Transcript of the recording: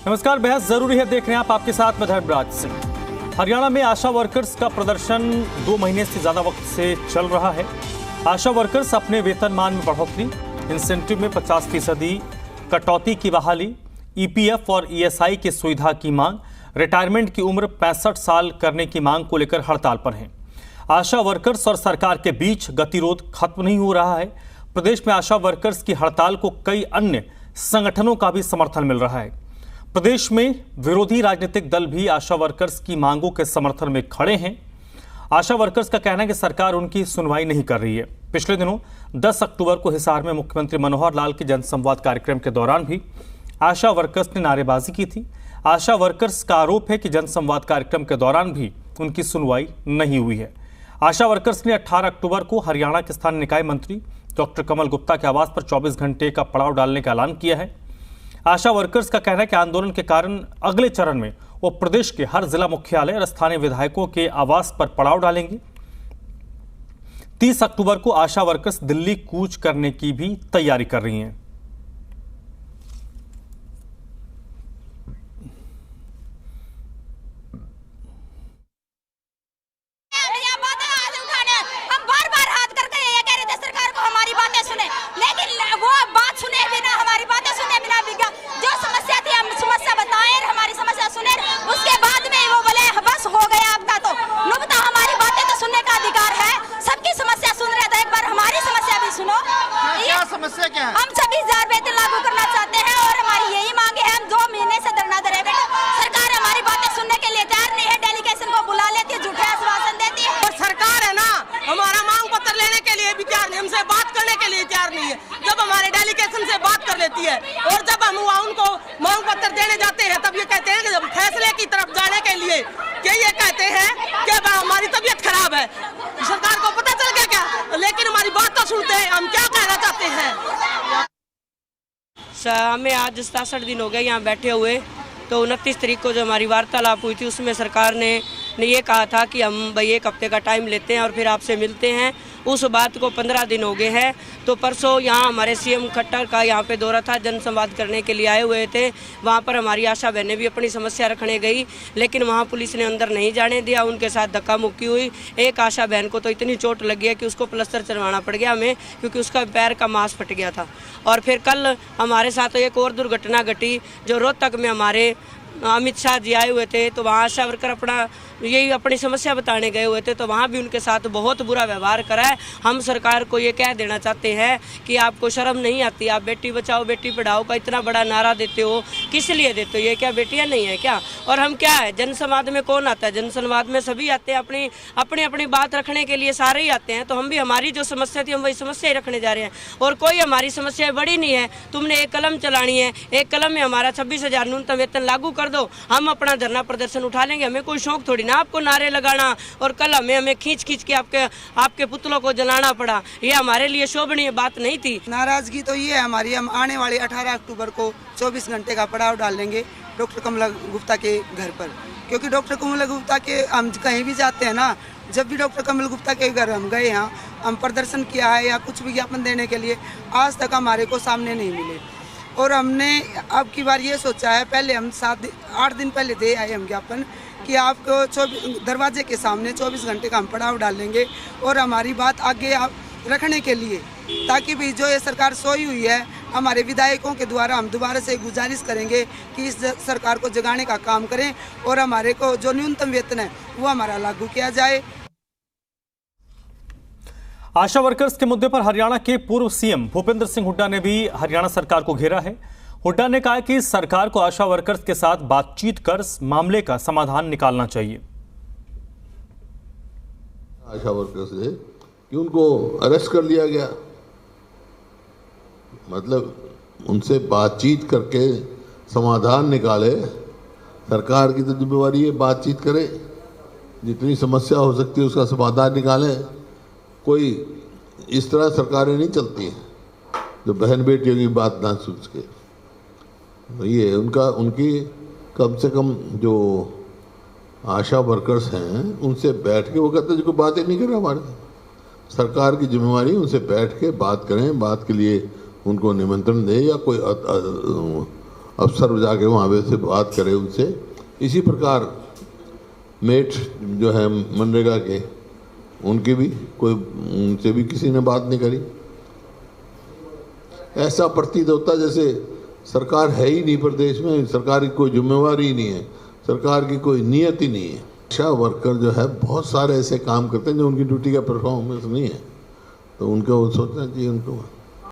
नमस्कार, बेहद जरूरी है देख रहे हैं आप, आपके साथ मैं धर्मराज सिंह। हरियाणा में आशा वर्कर्स का प्रदर्शन 2 महीने से ज्यादा वक्त से चल रहा है। आशा वर्कर्स अपने वेतनमान में बढ़ोतरी, इंसेंटिव में 50% कटौती की बहाली, ईपीएफ और ईएसआई की सुविधा की मांग, रिटायरमेंट की उम्र 65 साल करने की मांग को लेकर हड़ताल पर हैं। आशा वर्कर्स और सरकार के बीच गतिरोध खत्म नहीं हो रहा है। प्रदेश में आशा वर्कर्स की हड़ताल को कई अन्य संगठनों का भी समर्थन मिल रहा है। प्रदेश में विरोधी राजनीतिक दल भी आशा वर्कर्स की मांगों के समर्थन में खड़े हैं। आशा वर्कर्स का कहना है कि सरकार उनकी सुनवाई नहीं कर रही है। पिछले दिनों 10 अक्टूबर को हिसार में मुख्यमंत्री मनोहर लाल के जनसंवाद कार्यक्रम के दौरान भी आशा वर्कर्स ने नारेबाजी की थी। आशा वर्कर्स का आरोप है कि जनसंवाद कार्यक्रम के दौरान भी उनकी सुनवाई नहीं हुई है। आशा वर्कर्स ने 18 अक्टूबर को हरियाणा के स्थानीय निकाय मंत्री डॉक्टर कमल गुप्ता के आवास पर 24 घंटे का पड़ाव डालने का ऐलान किया है। आशा वर्कर्स का कहना है कि आंदोलन के कारण अगले चरण में वो प्रदेश के हर जिला मुख्यालय और स्थानीय विधायकों के आवास पर पड़ाव डालेंगे। 30 अक्टूबर को आशा वर्कर्स दिल्ली कूच करने की भी तैयारी कर रही हैं। समस्या क्या है? हम 26,000 वेतन लागू करना चाहते हैं और हमारी यही मांग है। हम 2 महीने से धरना दे रहे हैं। सरकार हमारी बातें सुनने के लिए तैयार नहीं है। डेलीगेशन को बुला लेती है, झूठे आश्वासन देती है। और सरकार है ना, हमारा मांग पत्र लेने के लिए भी तैयार नहीं, हमसे बात करने के लिए तैयार नहीं है। जब हमारे डेलीगेशन से बात कर लेती है और जब हम उनको मांग पत्र देने जाते हैं तब ये कहते हैं कि जब फैसले की तरफ जाने के लिए ये कहते हैं कि हमारी तबीयत खराब है। सरकार को पता चल गया क्या? लेकिन हमारी बात तो सुनते हैं। हम क्या कहना चाहते हैं? हमें आज 67 दिन हो गए यहाँ बैठे हुए। तो 29 तारीख को जो हमारी वार्तालाप हुई थी उसमें सरकार ने ये कहा था कि हम भाई 1 हफ्ते का टाइम लेते हैं और फिर आपसे मिलते हैं। उस बात को 15 दिन हो गए हैं। तो परसों यहाँ हमारे सीएम खट्टर का यहाँ पे दौरा था, जनसंवाद करने के लिए आए हुए थे। वहाँ पर हमारी आशा बहनें भी अपनी समस्या रखने गई, लेकिन वहाँ पुलिस ने अंदर नहीं जाने दिया। उनके साथ धक्का मुक्की हुई। एक आशा बहन को तो इतनी चोट लगी है कि उसको प्लास्टर चढ़वाना पड़ गया हमें, क्योंकि उसका पैर का मांस फट गया था। और फिर कल हमारे साथ एक और दुर्घटना घटी, जो रोहतक में हमारे अमित शाह जी आए हुए थे। तो वहाँ आशा वर्कर अपनी समस्या बताने गए हुए थे, तो वहाँ भी उनके साथ बहुत बुरा व्यवहार करा है। हम सरकार को ये कह देना चाहते हैं कि आपको शर्म नहीं आती? आप बेटी बचाओ बेटी पढ़ाओ का इतना बड़ा नारा देते हो, किस लिए देते हो? ये क्या बेटियाँ नहीं है क्या? और हम क्या है, जनसंवाद में कौन आता है? जनसंवाद में सभी आते हैं, अपनी बात रखने के लिए सारे ही आते हैं। तो हम भी हमारी जो समस्या थी हम वही समस्या ही रखने जा रहे हैं। और कोई हमारी समस्या बड़ी नहीं है। तुमने एक कलम चलानी है, एक कलम में हमारा 26,000 न्यूनतम वेतन लागू कर दो, हम अपना धरना प्रदर्शन उठा लेंगे। हमें कोई शौक थोड़ी ना आपको नारे लगाना और कल हमें खींच के आपके पुतलों को जलाना पड़ा। ये हमारे लिए शोभनीय बात नहीं थी। नाराजगी तो ये है हमारी, हम आने वाले 18 अक्टूबर को 24 घंटे का पड़ाव डाल लेंगे डॉक्टर कमला गुप्ता के घर पर। क्योंकि डॉक्टर कमला गुप्ता के हम कहीं भी जाते हैं ना, जब भी डॉक्टर कमल गुप्ता के घर हम गए हैं, हम प्रदर्शन किया है या कुछ विज्ञापन देने के लिए, आज तक हमारे को सामने नहीं मिले। और हमने अब की बार ये सोचा है, पहले हम 8 दिन पहले दे आए हम ज्ञापन कि आपको दरवाजे के सामने 24 घंटे का हम पड़ाव डालेंगे और हमारी बात आगे रखने के लिए, ताकि भी जो ये सरकार सोई हुई है, हमारे विधायकों के द्वारा हम दोबारा से गुजारिश करेंगे कि इस सरकार को जगाने का काम करें और हमारे को जो न्यूनतम वेतन है वो हमारा लागू किया जाए। आशा वर्कर्स के मुद्दे पर हरियाणा के पूर्व सीएम भूपेंद्र सिंह हुड्डा ने भी हरियाणा सरकार को घेरा है। हुड्डा ने कहा कि सरकार को आशा वर्कर्स के साथ बातचीत कर मामले का समाधान निकालना चाहिए। आशा वर्कर्स से कि उनको अरेस्ट कर लिया गया, मतलब उनसे बातचीत करके समाधान निकाले। सरकार की तो जिम्मेवारी है बातचीत करे, जितनी समस्या हो सकती है उसका समाधान निकाले। कोई इस तरह सरकारें नहीं चलती हैं जो बहन बेटियों की बात ना सुन सके। तो ये उनकी कम से कम जो आशा वर्कर्स हैं उनसे बैठ के, वो कहते हैं कोई बात ही नहीं कर रहा, हमारे सरकार की जिम्मेवारी उनसे बैठ के बात करें, बात के लिए उनको निमंत्रण दें या कोई अफसर जाके वहाँ पे से बात करें उनसे। इसी प्रकार मेट जो है मनरेगा के, उनकी भी कोई, उनसे भी किसी ने बात नहीं करी। ऐसा प्रतीत होता जैसे सरकार है ही नहीं प्रदेश में, सरकार की कोई जिम्मेवारी ही नहीं है, सरकार की कोई नीयत ही नहीं है। आशा वर्कर जो है बहुत सारे ऐसे काम करते हैं जो उनकी ड्यूटी का परफॉर्मेंस नहीं है, तो उनका वो सोचना चाहिए उनको।